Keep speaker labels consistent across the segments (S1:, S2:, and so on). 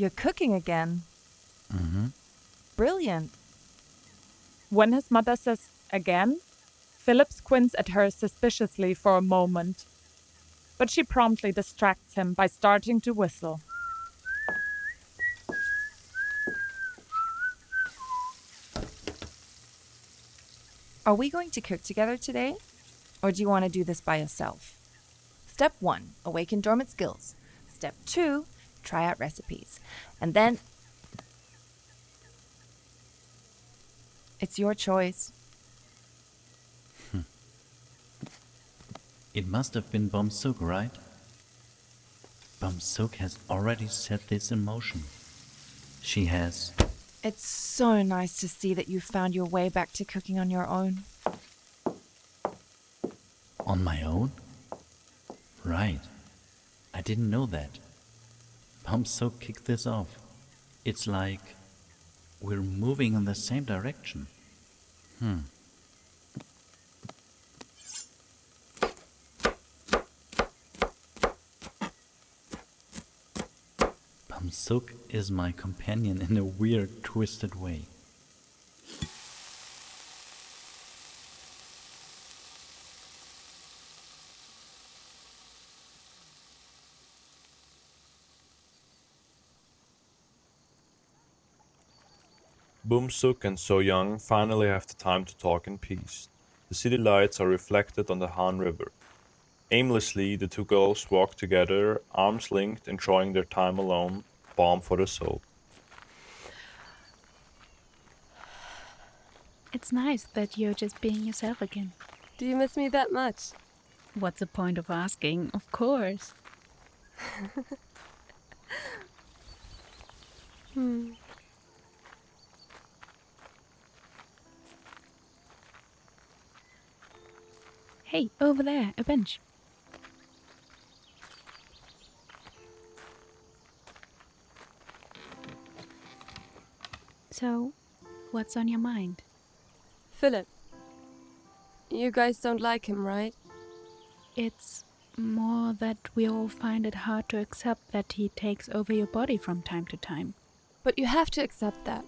S1: You're cooking again.
S2: Mm-hmm.
S1: Brilliant. When his mother says again, Philip squints at her suspiciously for a moment. But she promptly distracts him by starting to whistle.
S3: Are we going to cook together today? Or do you want to do this by yourself? Step 1, awaken dormant skills. Step 2, try out recipes. And then... it's your choice.
S2: It must have been Bom-Sook, right? Bom-Sook has already set this in motion. She has...
S3: It's so nice to see that you found your way back to cooking on your own.
S2: On my own? Right. I didn't know that. Bom-Sook kicked this off. It's like we're moving in the same direction. Bom-Sook is my companion in a weird, twisted way.
S4: Bom-Sook and Seoyoung finally have the time to talk in peace. The city lights are reflected on the Han River. Aimlessly, the two girls walk together, arms linked, enjoying their time alone, balm for the soul.
S5: It's nice that you're just being yourself again.
S6: Do you miss me that much?
S5: What's the point of asking? Of course. Hey, over there, a bench. So, what's on your mind?
S6: Philip. You guys don't like him, right?
S5: It's more that we all find it hard to accept that he takes over your body from time to time.
S6: But you have to accept that.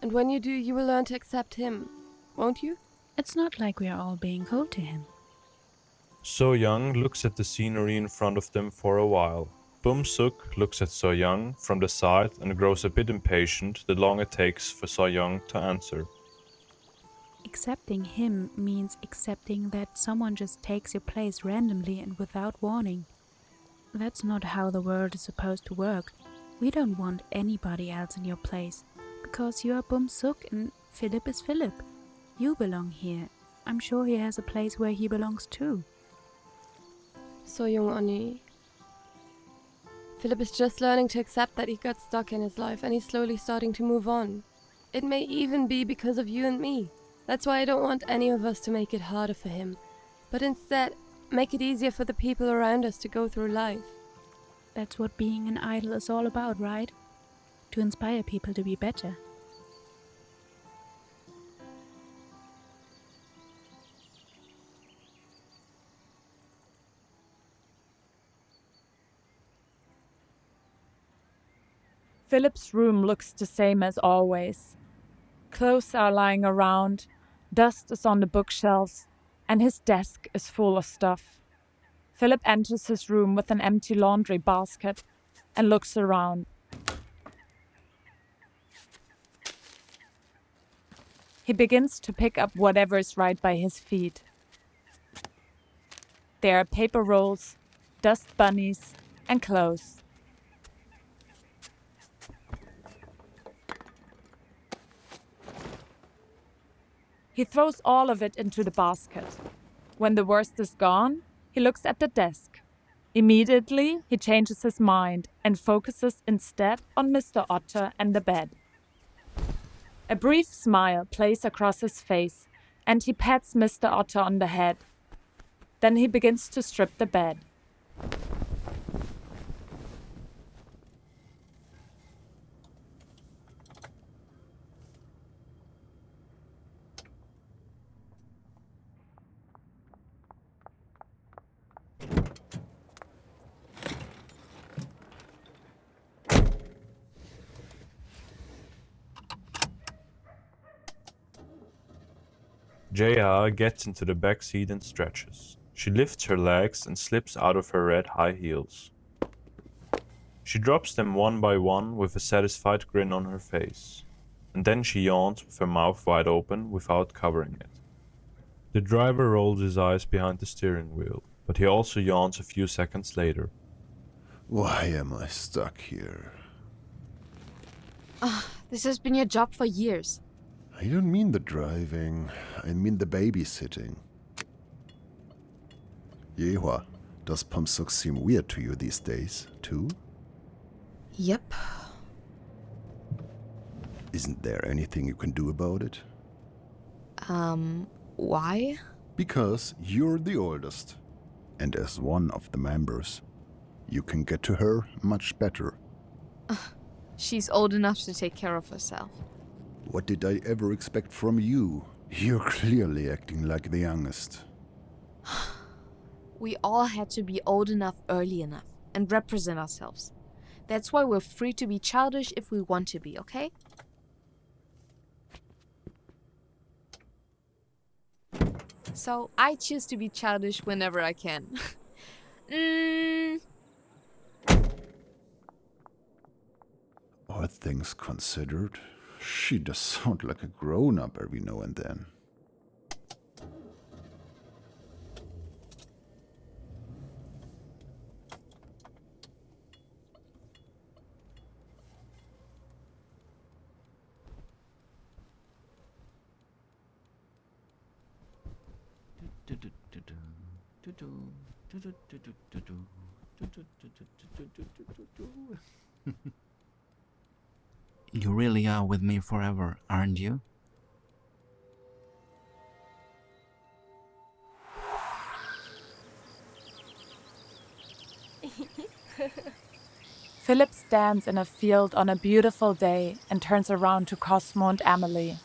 S6: And when you do, you will learn to accept him, won't you?
S5: It's not like we are all being cold to him.
S4: Seoyoung looks at the scenery in front of them for a while. Bom-Sook looks at Seoyoung from the side and grows a bit impatient the longer it takes for Seoyoung to answer.
S5: Accepting him means accepting that someone just takes your place randomly and without warning. That's not how the world is supposed to work. We don't want anybody else in your place, because you are Bom-Sook and Philip is Philip. You belong here. I'm sure he has a place where he belongs too.
S6: Seoyoung Oni. Philip is just learning to accept that he got stuck in his life and he's slowly starting to move on. It may even be because of you and me. That's why I don't want any of us to make it harder for him, but instead make it easier for the people around us to go through life.
S5: That's what being an idol is all about, right? To inspire people to be better.
S1: Philip's room looks the same as always. Clothes are lying around, dust is on the bookshelves, and his desk is full of stuff. Philip enters his room with an empty laundry basket and looks around. He begins to pick up whatever is right by his feet. There are paper rolls, dust bunnies, and clothes. He throws all of it into the basket. When the worst is gone, he looks at the desk. Immediately, he changes his mind and focuses instead on Mr. Otter and the bed. A brief smile plays across his face, and he pats Mr. Otter on the head. Then he begins to strip the bed.
S4: Jaya gets into the back seat and stretches. She lifts her legs and slips out of her red high heels. She drops them one by one with a satisfied grin on her face, and then she yawns with her mouth wide open without covering it. The driver rolls his eyes behind the steering wheel, but he also yawns a few seconds later.
S7: Why am I stuck here?
S8: This has been your job for years.
S7: I don't mean the driving, I mean the babysitting. Yehua, does Bom-Sook seem weird to you these days, too?
S8: Yep.
S7: Isn't there anything you can do about it?
S8: Why?
S7: Because you're the oldest. And as one of the members, you can get to her much better.
S8: She's old enough to take care of herself.
S7: What did I ever expect from you? You're clearly acting like the youngest.
S8: We all had to be old enough early enough and represent ourselves. That's why we're free to be childish if we want to be, okay? So I choose to be childish whenever I can.
S7: All things considered, she does sound like a grown-up every now and then.
S2: You really are with me forever, aren't you?
S1: Philip stands in a field on a beautiful day and turns around to Cosmo and Emily.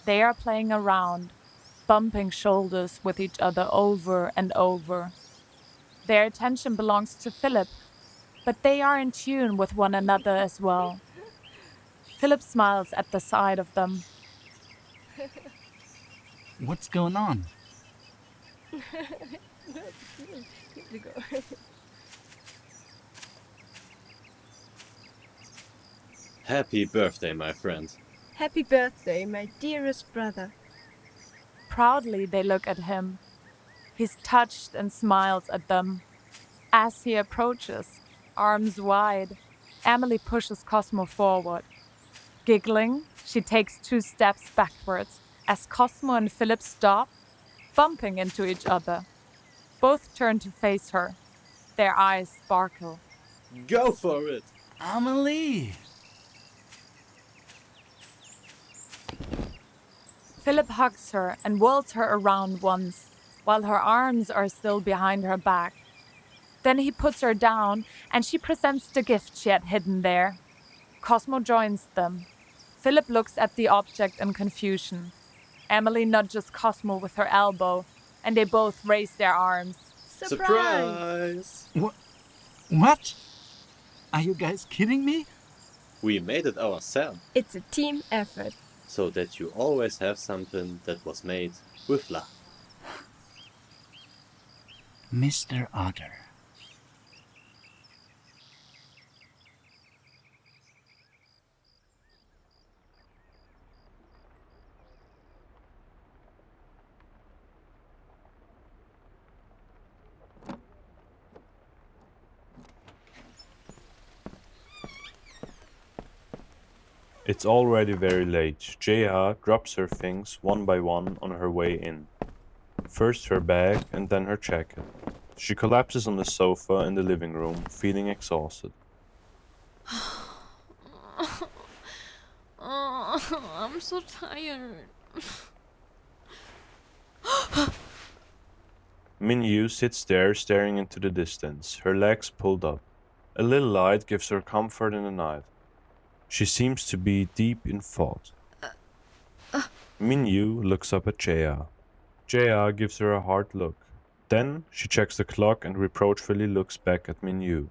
S1: They are playing around, bumping shoulders with each other over and over. Their attention belongs to Philip, but they are in tune with one another as well. Philip smiles at the sight of them.
S2: What's going on?
S9: Happy birthday, my friend.
S6: Happy birthday, my dearest brother.
S1: Proudly they look at him. He's touched and smiles at them. As he approaches, arms wide, Emily pushes Cosmo forward. Giggling, she takes 2 steps backwards as Cosmo and Philip stop, bumping into each other. Both turn to face her. Their eyes sparkle.
S9: Go for it!
S2: Amelie!
S1: Philip hugs her and whirls her around once, while her arms are still behind her back. Then he puts her down and she presents the gift she had hidden there. Cosmo joins them. Philip looks at the object in confusion. Emily nudges Cosmo with her elbow, and they both raise their arms.
S9: Surprise!
S2: What? Are you guys kidding me?
S9: We made it ourselves,
S6: It's a team effort.
S9: so that you always have something that was made with love.
S2: Mr. Otter.
S4: It's already very late. Jaya drops her things one by one on her way in. First her bag and then her jacket. She collapses on the sofa in the living room, feeling exhausted.
S8: I'm so tired.
S4: Min-Yu sits there staring into the distance, her legs pulled up. A little light gives her comfort in the night. She seems to be deep in thought. Min-Yu looks up at Jaya. Jaya gives her a hard look. Then she checks the clock and reproachfully looks back at Min-Yu.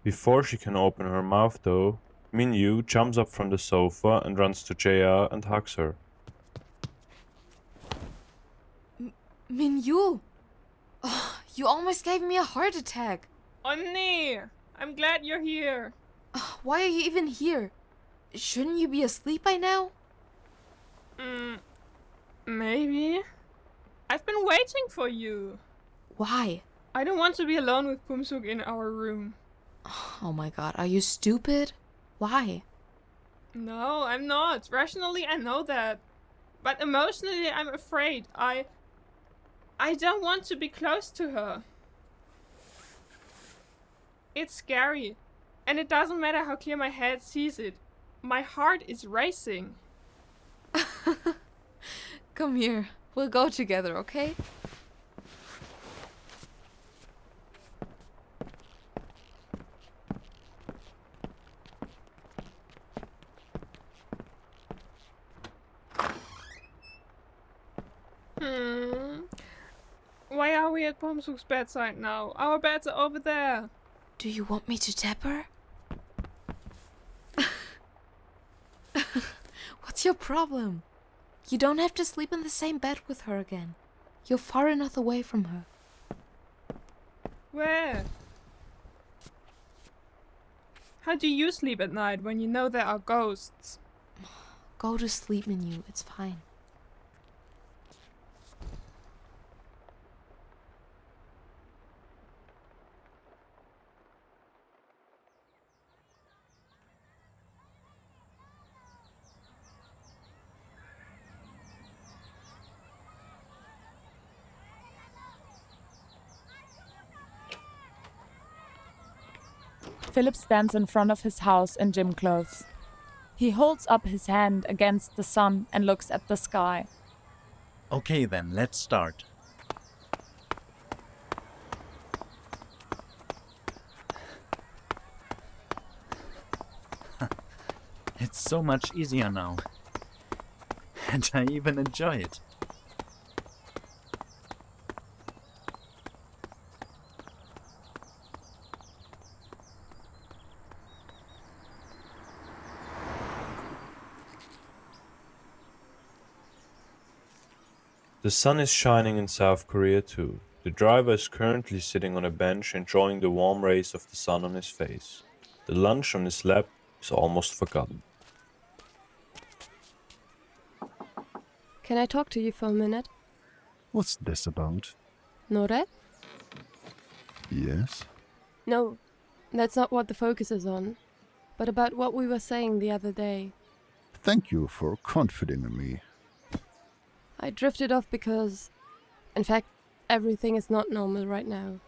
S4: Before she can open her mouth though, Min-Yu jumps up from the sofa and runs to Jaya and hugs her.
S8: Min-yu! Oh, you almost gave me a heart attack.
S10: Oh nee, I'm glad you're here.
S8: Why are you even here? Shouldn't you be asleep by now?
S10: Maybe. I've been waiting for you.
S8: Why?
S10: I don't want to be alone with Bom-Sook in our room.
S8: Oh my god, are you stupid? Why?
S10: No, I'm not. Rationally, I know that. But emotionally, I'm afraid. I don't want to be close to her. It's scary. And it doesn't matter how clear my head sees it. My heart is racing.
S8: Come here. We'll go together, okay?
S10: Why are we at Bom-Sook's bedside now? Our beds are over there.
S8: Do you want me to tap her? What's your problem? You don't have to sleep in the same bed with her again. You're far enough away from her.
S10: Where? How do you sleep at night when you know there are ghosts?
S8: Go to sleep, Min-yu. It's fine.
S1: Philip stands in front of his house in gym clothes. He holds up his hand against the sun and looks at the sky.
S2: Okay then, let's start. It's so much easier now. And I even enjoy it.
S4: The sun is shining in South Korea too. The driver is currently sitting on a bench enjoying the warm rays of the sun on his face. The lunch on his lap is almost forgotten.
S6: Can I talk to you for a minute?
S7: What's this about?
S6: Nore?
S7: Yes?
S6: No, that's not what the focus is on, but about what we were saying the other day.
S7: Thank you for confiding in me.
S6: I drifted off because, in fact, everything is not normal right now.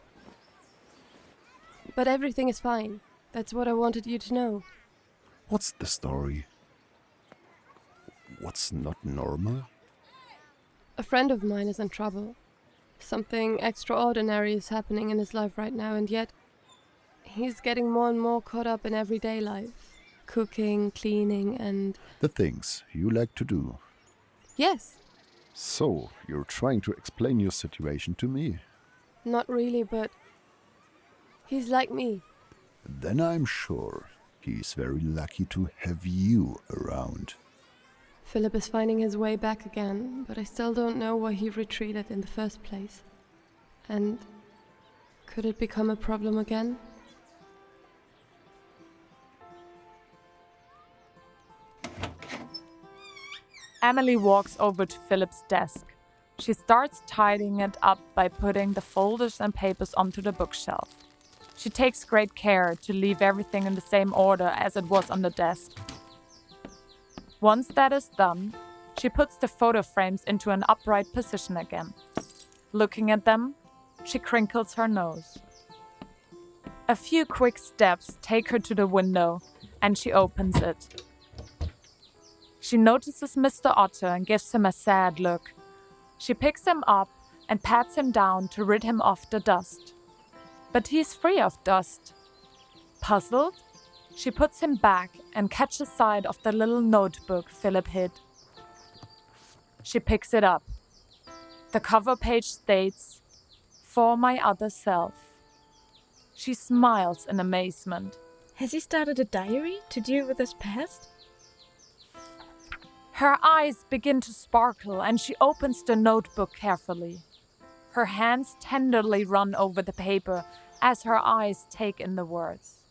S6: But everything is fine. That's what I wanted you to know.
S7: What's the story? What's not normal?
S6: A friend of mine is in trouble. Something extraordinary is happening in his life right now, and yet he's getting more and more caught up in everyday life. Cooking, cleaning, and...
S7: The things you like to do.
S6: Yes.
S7: So, you're trying to explain your situation to me?
S6: Not really, but he's like me.
S7: Then I'm sure he's very lucky to have you around.
S6: Philip is finding his way back again, but I still don't know why he retreated in the first place. And could it become a problem again?
S1: Emily walks over to Philip's desk. She starts tidying it up by putting the folders and papers onto the bookshelf. She takes great care to leave everything in the same order as it was on the desk. Once that is done, she puts the photo frames into an upright position again. Looking at them, she crinkles her nose. A few quick steps take her to the window, and she opens it. She notices Mr. Otter and gives him a sad look. She picks him up and pats him down to rid him of the dust. But he's free of dust. Puzzled, she puts him back and catches sight of the little notebook Philip hid. She picks it up. The cover page states, "For my other self." She smiles in amazement.
S5: Has he started a diary to deal with his past?
S1: Her eyes begin to sparkle and she opens the notebook carefully. Her hands tenderly run over the paper as her eyes take in the words.